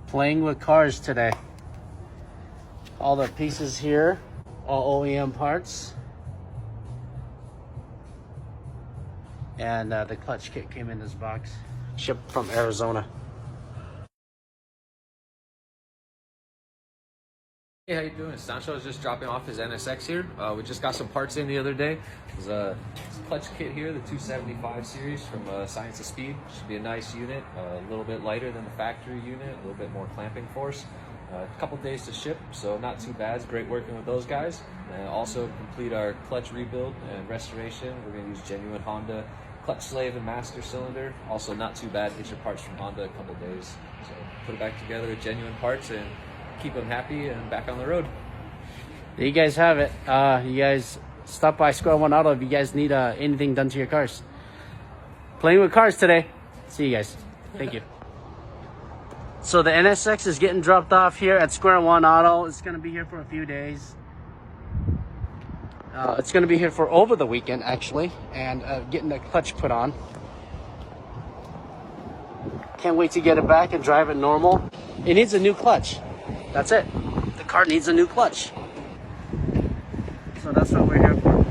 Playing with cars today. All the pieces here, all OEM parts. And the clutch kit came in this box, shipped from Arizona. Hey, how you doing? Sancho is just dropping off his NSX here. We just got some parts in the other day. There's a clutch kit here, the 275 series from Science of Speed. Should be a nice unit, a little bit lighter than the factory unit, a little bit more clamping force. A couple days to ship, so not too bad. It's great working with those guys. And also complete our clutch rebuild and restoration. We're going to use genuine Honda clutch slave and master cylinder. Also not too bad. Get your parts from Honda a couple days. So put it back together with genuine parts and keep them happy and back on the road. There you guys have it. You guys stop by Square One Auto if you guys need anything done to your cars. Playing with cars today. See you guys. Thank you. So the NSX is getting dropped off here at Square One Auto. It's going to be here for a few days. It's going to be here for over the weekend, actually, and getting the clutch put on. Can't wait to get it back and drive it normal. It needs a new clutch. That's it. The car needs a new clutch. So that's what we're here for.